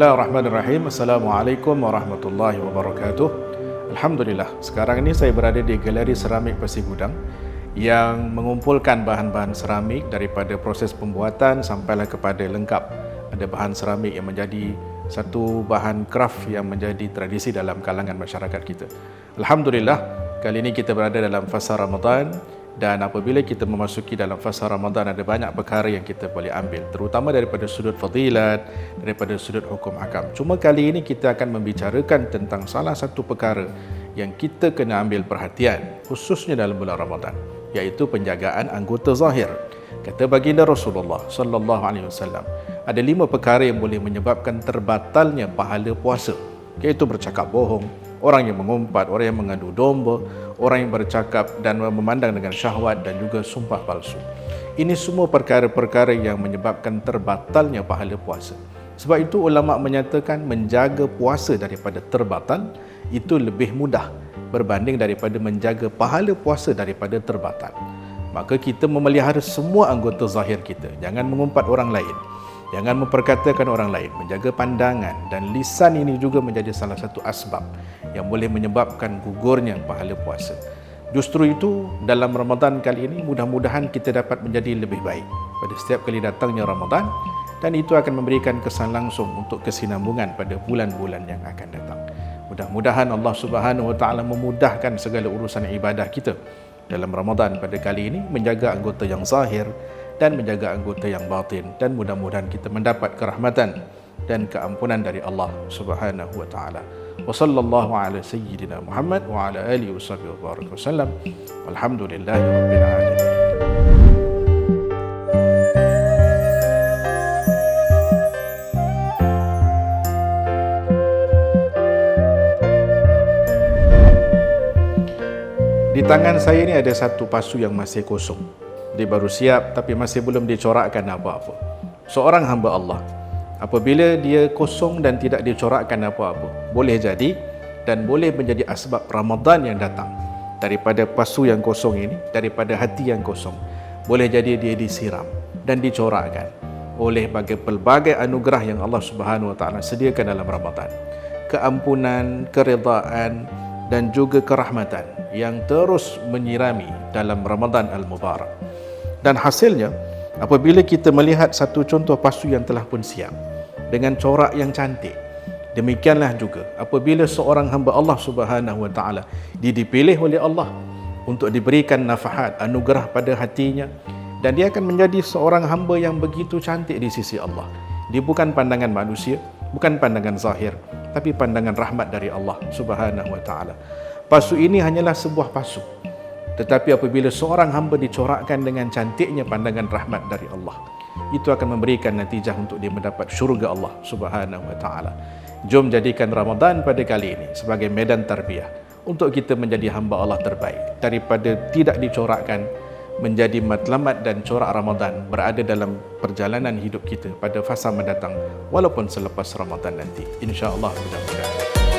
Bismillahirrahmanirrahim. Assalamualaikum warahmatullahi wabarakatuh. Alhamdulillah, sekarang ini saya berada di Galeri Seramik Pasir Gudang yang mengumpulkan bahan-bahan seramik daripada proses pembuatan sampailah kepada lengkap. Ada bahan seramik yang menjadi satu bahan kraft yang menjadi tradisi dalam kalangan masyarakat kita. Alhamdulillah, kali ini kita berada dalam fasa Ramadan. Dan apabila kita memasuki dalam fasa Ramadan, ada banyak perkara yang kita boleh ambil, terutama daripada sudut fadilat, daripada sudut hukum hakam. Cuma kali ini kita akan membicarakan tentang salah satu perkara yang kita kena ambil perhatian, khususnya dalam bulan Ramadan, iaitu penjagaan anggota zahir. Kata baginda Rasulullah sallallahu alaihi wasallam, ada 5 perkara yang boleh menyebabkan terbatalnya pahala puasa, iaitu bercakap bohong, orang yang mengumpat, orang yang mengadu domba, orang yang bercakap dan memandang dengan syahwat, dan juga sumpah palsu. Ini semua perkara-perkara yang menyebabkan terbatalnya pahala puasa. Sebab itu ulama menyatakan menjaga puasa daripada terbatal itu lebih mudah berbanding daripada menjaga pahala puasa daripada terbatal. Maka kita memelihara semua anggota zahir kita. Jangan mengumpat orang lain, jangan memperkatakan orang lain, menjaga pandangan, dan lisan ini juga menjadi salah satu asbab yang boleh menyebabkan gugurnya pahala puasa. Justru itu, dalam Ramadan kali ini, mudah-mudahan kita dapat menjadi lebih baik pada setiap kali datangnya Ramadan, dan itu akan memberikan kesan langsung untuk kesinambungan pada bulan-bulan yang akan datang. Mudah-mudahan Allah Subhanahu Wa Taala memudahkan segala urusan ibadah kita dalam Ramadan pada kali ini, menjaga anggota yang zahir dan menjaga anggota yang batin, dan mudah-mudahan kita mendapat kerahmatan dan keampunan dari Allah Subhanahu wa taala. Wa sallallahu ala sayyidina Muhammad wa ala alihi wasallam. Walhamdulillahi rabbil alamin. Di tangan saya ini ada satu pasu yang masih kosong. Dia baru siap tapi masih belum dicorakkan apa-apa. Seorang hamba Allah, apabila dia kosong dan tidak dicorakkan apa-apa, boleh jadi dan boleh menjadi asbab Ramadan yang datang. Daripada pasu yang kosong ini, daripada hati yang kosong, boleh jadi dia disiram dan dicorakkan oleh pelbagai anugerah yang Allah Subhanahu Wa Taala sediakan dalam Ramadan. Keampunan, keridaan, dan juga kerahmatan yang terus menyirami dalam Ramadan Al-Mubarak. Dan hasilnya, apabila kita melihat satu contoh pasu yang telah pun siap dengan corak yang cantik, demikianlah juga apabila seorang hamba Allah Subhanahu Wa Taala dipilih oleh Allah untuk diberikan nafahat, anugerah pada hatinya, dan dia akan menjadi seorang hamba yang begitu cantik di sisi Allah. Dia bukan pandangan manusia, bukan pandangan zahir, tapi pandangan rahmat dari Allah Subhanahu Wa Taala. Pasu ini hanyalah sebuah pasu, tetapi apabila seorang hamba dicorakkan dengan cantiknya pandangan rahmat dari Allah, itu akan memberikan natijah untuk dia mendapat syurga Allah Subhanahu Wa Taala. Jom jadikan Ramadan pada kali ini sebagai medan tarbiyah untuk kita menjadi hamba Allah terbaik, daripada tidak dicorakkan menjadi matlamat dan corak Ramadan berada dalam perjalanan hidup kita pada fasa mendatang, walaupun selepas Ramadan nanti, insya-Allah. Mudah-mudahan